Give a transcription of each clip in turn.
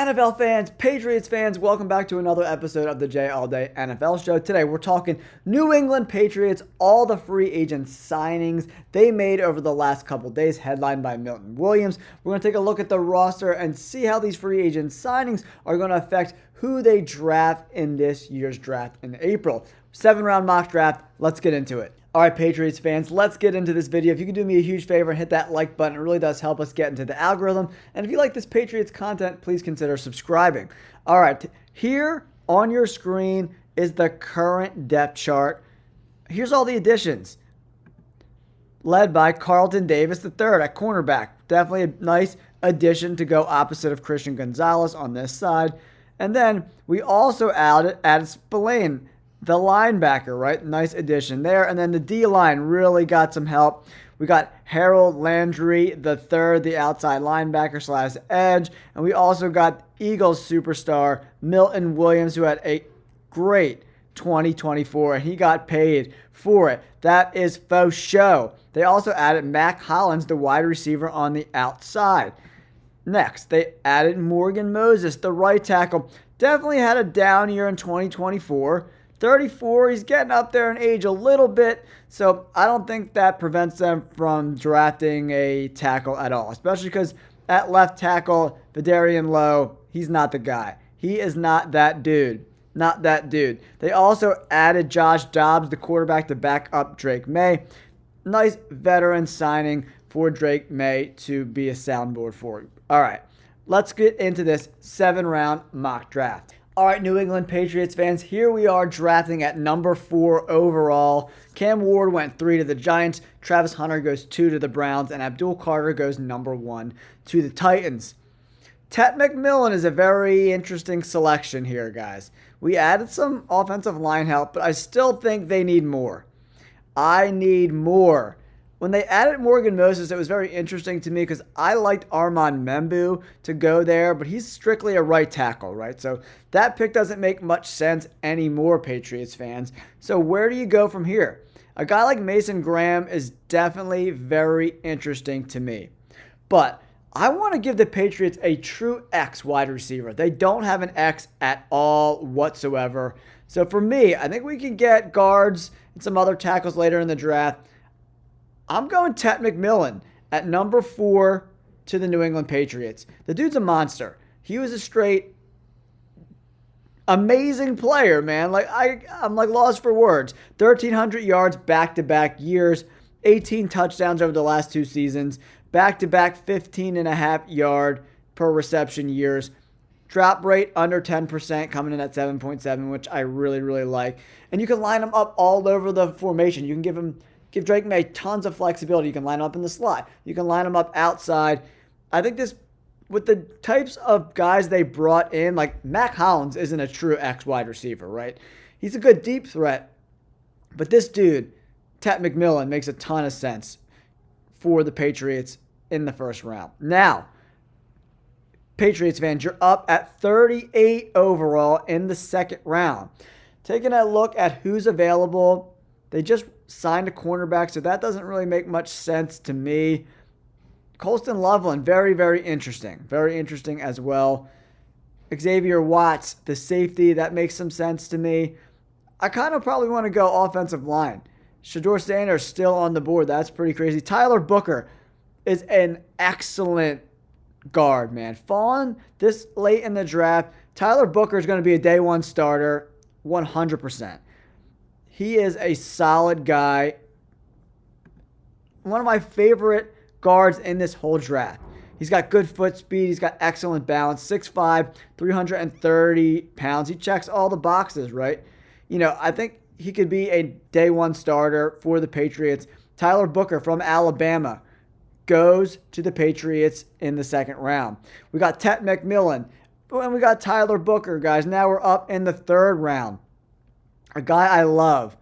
NFL fans, Patriots fans, welcome back to another episode of the J All Day NFL Show. Today we're talking New England Patriots, all the free agent signings they made over the last couple days, headlined by Milton Williams. We're going to take a look at the roster and see how these free agent signings are going to affect who they draft in this year's draft in April. 7-round mock draft, let's get into it. All right, Patriots fans, let's get into this video. If you could do me a huge favor and hit that like button, it really does help us get into the algorithm. And if you like this Patriots content, please consider subscribing. All right, here on your screen is the current depth chart. Here's all the additions. Led by Carlton Davis III at cornerback. Definitely a nice addition to go opposite of Christian Gonzalez on this side. And then we also added Spillane, the linebacker, right? Nice addition there. And then the D-line really got some help. We got Harold Landry III, the outside linebacker slash edge. And we also got Eagles superstar Milton Williams, who had a great 2024, and he got paid for it. That is faux show. They also added Mac Hollins, the wide receiver, on the outside. Next, they added Morgan Moses, the right tackle. Definitely had a down year in 2024. 34, he's getting up there in age a little bit, so I don't think that prevents them from drafting a tackle at all, especially because at left tackle, Vidarian Lowe, he's not the guy. He is not that dude. Not that dude. They also added Josh Dobbs, the quarterback, to back up Drake May. Nice veteran signing for Drake May to be a soundboard for you. All right, let's get into this 7-round mock draft. All right, New England Patriots fans, here we are drafting at number 4 overall. Cam Ward went 3 to the Giants, Travis Hunter goes 2 to the Browns, and Abdul Carter goes number 1 to the Titans. Tet McMillan is a very interesting selection here, guys. We added some offensive line help, but I still think they need more. I need more. When they added Morgan Moses, it was very interesting to me because I liked Armand Membu to go there, but he's strictly a right tackle, right? So that pick doesn't make much sense anymore, Patriots fans. So where do you go from here? A guy like Mason Graham is definitely very interesting to me. But I want to give the Patriots a true X wide receiver. They don't have an X at all whatsoever. So for me, I think we can get guards and some other tackles later in the draft. I'm going Tet McMillan at number 4 to the New England Patriots. The dude's a monster. He was a straight amazing player, man. I'm lost for words. 1,300 yards back-to-back years, 18 touchdowns over the last 2 seasons, back-to-back 15.5 yard per reception years. Drop rate under 10%, coming in at 7.7, which I really, really like. And you can line him up all over the formation. You can give Drake May tons of flexibility. You can line him up in the slot. You can line him up outside. I think this, with the types of guys they brought in, like Mac Hollins isn't a true X wide receiver, right? He's a good deep threat. But this dude, Tet McMillan, makes a ton of sense for the Patriots in the first round. Now, Patriots fans, you're up at 38 overall in the second round. Taking a look at who's available, they just signed a cornerback, so that doesn't really make much sense to me. Colston Loveland, very, very interesting. Very interesting as well. Xavier Watts, the safety, that makes some sense to me. I kind of probably want to go offensive line. Shador Sanders still on the board. That's pretty crazy. Tyler Booker is an excellent guard, man. Falling this late in the draft, Tyler Booker is going to be a day 1 starter, 100%. He is a solid guy. One of my favorite guards in this whole draft. He's got good foot speed. He's got excellent balance. 6'5", 330 pounds. He checks all the boxes, right? You know, I think he could be a day 1 starter for the Patriots. Tyler Booker from Alabama goes to the Patriots in the second round. We got Tet McMillan. And we got Tyler Booker, guys. Now we're up in the third round. A guy I love,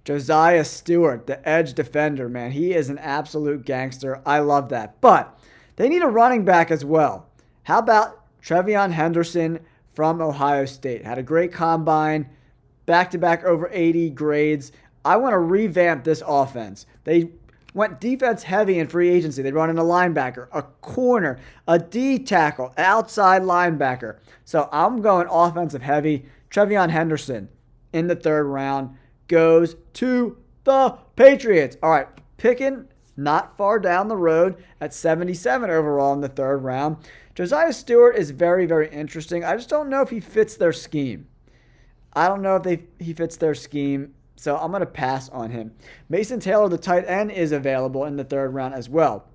Josiah Stewart, the edge defender, man. He is an absolute gangster. I love that. But they need a running back as well. How about Trevion Henderson from Ohio State? Had a great combine, back-to-back over 80 grades. I want to revamp this offense. They went defense heavy in free agency. They brought in a linebacker, a corner, a D tackle, outside linebacker. So I'm going offensive heavy. Trevion Henderson in the third round goes to the Patriots. All right, picking not far down the road at 77 overall in the third round. Josiah Stewart is very, very interesting. I just don't know if he fits their scheme. I don't know if he fits their scheme, so I'm going to pass on him. Mason Taylor, the tight end, is available in the third round as well.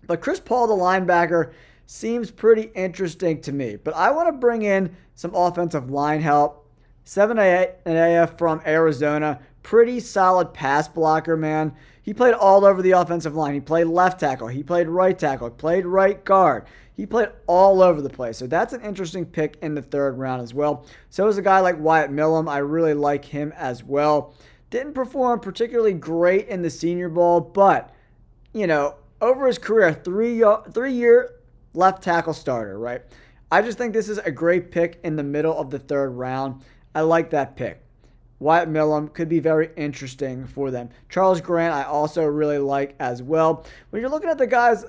But Chris Paul, the linebacker, seems pretty interesting to me. But I want to bring in some offensive line help. 7-AF from Arizona. Pretty solid pass blocker, man. He played all over the offensive line. He played left tackle. He played right tackle. He played right guard. He played all over the place. So that's an interesting pick in the third round as well. So is a guy like Wyatt Millam. I really like him as well. Didn't perform particularly great in the Senior Bowl, but, you know, over his career, three-year left tackle starter, right? I just think this is a great pick in the middle of the third round. I like that pick. Wyatt Millam could be very interesting for them. Charles Grant, I also really like as well. When you're looking at the guys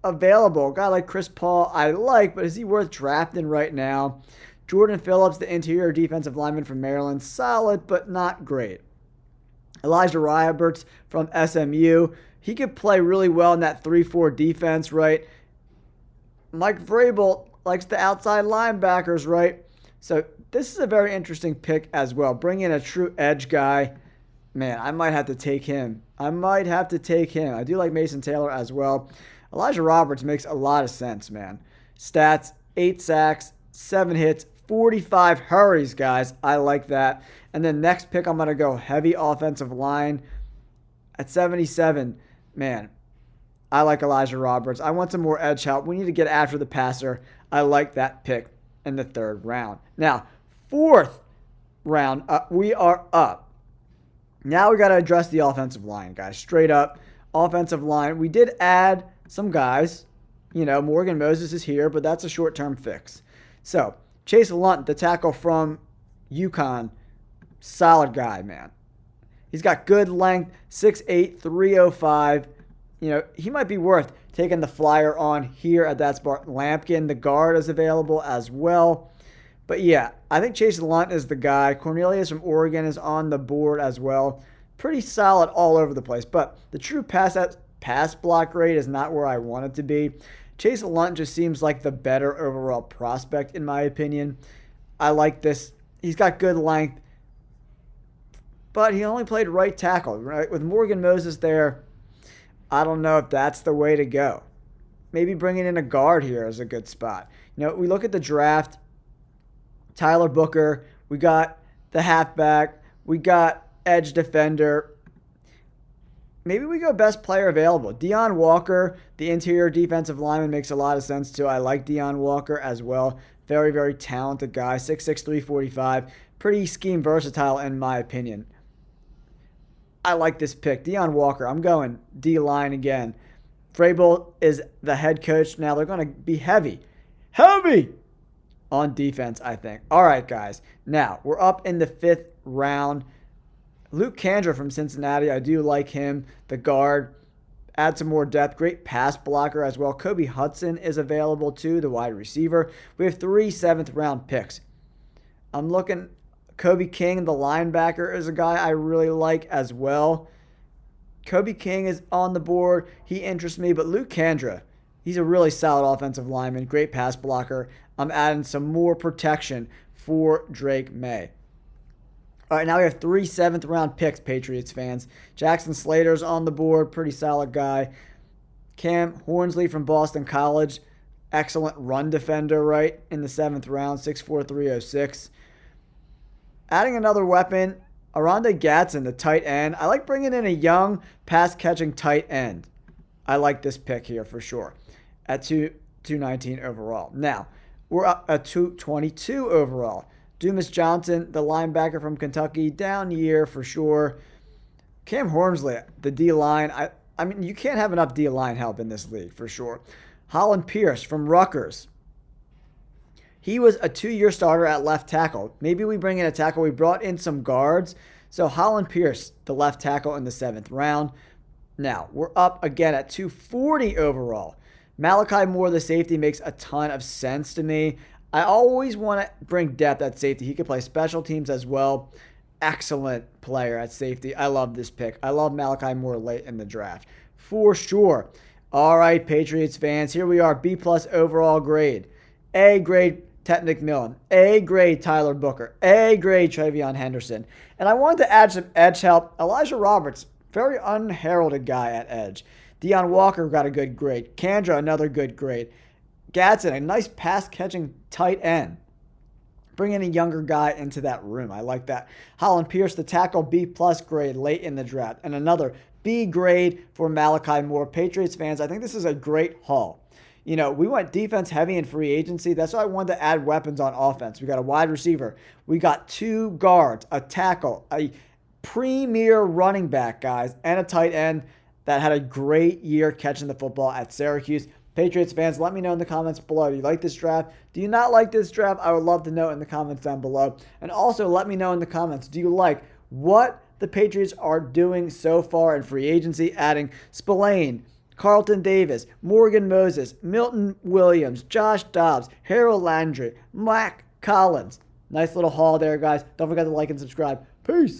available, a guy like Chris Paul, I like, but is he worth drafting right now? Jordan Phillips, the interior defensive lineman from Maryland, solid, but not great. Elijah Roberts from SMU, he could play really well in that 3-4 defense, right? Mike Vrabel likes the outside linebackers, right? So this is a very interesting pick as well. Bring in a true edge guy. Man, I might have to take him. I do like Mason Taylor as well. Elijah Roberts makes a lot of sense, man. Stats, 8 sacks, 7 hits, 45 hurries, guys. I like that. And then next pick, I'm going to go heavy offensive line at 77. Man, I like Elijah Roberts. I want some more edge help. We need to get after the passer. I like that pick in the third round. Now, fourth round, we are up. Now we got to address the offensive line, guys. Straight up, offensive line. We did add some guys. You know, Morgan Moses is here, but that's a short-term fix. So, Chase Lunt, the tackle from UConn, solid guy, man. He's got good length, 6'8", 305. You know, he might be worth taking the flyer on here at that spot. Lampkin, the guard, is available as well. But yeah, I think Chase Lunt is the guy. Cornelius from Oregon is on the board as well. Pretty solid all over the place. But the true pass block rate is not where I want it to be. Chase Lunt just seems like the better overall prospect, in my opinion. I like this. He's got good length. But he only played right tackle, right? With Morgan Moses there, I don't know if that's the way to go. Maybe bringing in a guard here is a good spot. You know, we look at the draft. Tyler Booker. We got the halfback. We got edge defender. Maybe we go best player available. Deion Walker, the interior defensive lineman, makes a lot of sense too. I like Deion Walker as well. Very, very talented guy. 6'6", 345. Pretty scheme versatile in my opinion. I like this pick. Deion Walker. I'm going D-line again. Vrabel is the head coach. Now they're going to be heavy on defense, I think. All right, guys. Now, we're up in the 5th round. Luke Kandra from Cincinnati. I do like him. The guard. Add some more depth. Great pass blocker as well. Kobe Hudson is available too, the wide receiver. We have 3 7th-round picks. I'm looking. Kobe King, the linebacker, is a guy I really like as well. Kobe King is on the board. He interests me. But Luke Kandra, he's a really solid offensive lineman. Great pass blocker. I'm adding some more protection for Drake May. All right, now we have 3 7th-round picks, Patriots fans. Jackson Slater's on the board. Pretty solid guy. Cam Hornsley from Boston College. Excellent run defender, right, in the 7th round. 6'4", 306. Adding another weapon, Aronde Gadsden, the tight end. I like bringing in a young, pass-catching tight end. I like this pick here for sure at 219 overall. Now, we're up at 222 overall. Dumas Johnson, the linebacker from Kentucky, down year for sure. Cam Hornsley, the D-line. I mean, you can't have enough D-line help in this league for sure. Holland Pierce from Rutgers. He was a 2-year starter at left tackle. Maybe we bring in a tackle. We brought in some guards. So Holland Pierce, the left tackle in the 7th round. Now, we're up again at 240 overall. Malachi Moore, the safety, makes a ton of sense to me. I always want to bring depth at safety. He could play special teams as well. Excellent player at safety. I love this pick. I love Malachi Moore late in the draft. For sure. All right, Patriots fans, here we are. B+ overall grade. A grade, Ted McMillan. A grade, Tyler Booker. A grade, Travion Henderson. And I wanted to add some edge help. Elijah Roberts, very unheralded guy at edge. Deion Walker got a good grade. Kandra, another good grade. Gadsden, a nice pass-catching tight end. Bringing a younger guy into that room. I like that. Holland Pierce, the tackle, B+ grade late in the draft. And another B grade for Malachi Moore. Patriots fans, I think this is a great haul. You know, we went defense heavy in free agency. That's why I wanted to add weapons on offense. We got a wide receiver. We got 2 guards, a tackle, a premier running back, guys, and a tight end that had a great year catching the football at Syracuse. Patriots fans, let me know in the comments below. Do you like this draft? Do you not like this draft? I would love to know in the comments down below. And also let me know in the comments, do you like what the Patriots are doing so far in free agency, adding Spillane, Carlton Davis, Morgan Moses, Milton Williams, Josh Dobbs, Harold Landry, Mac Collins. Nice little haul there, guys. Don't forget to like and subscribe. Peace.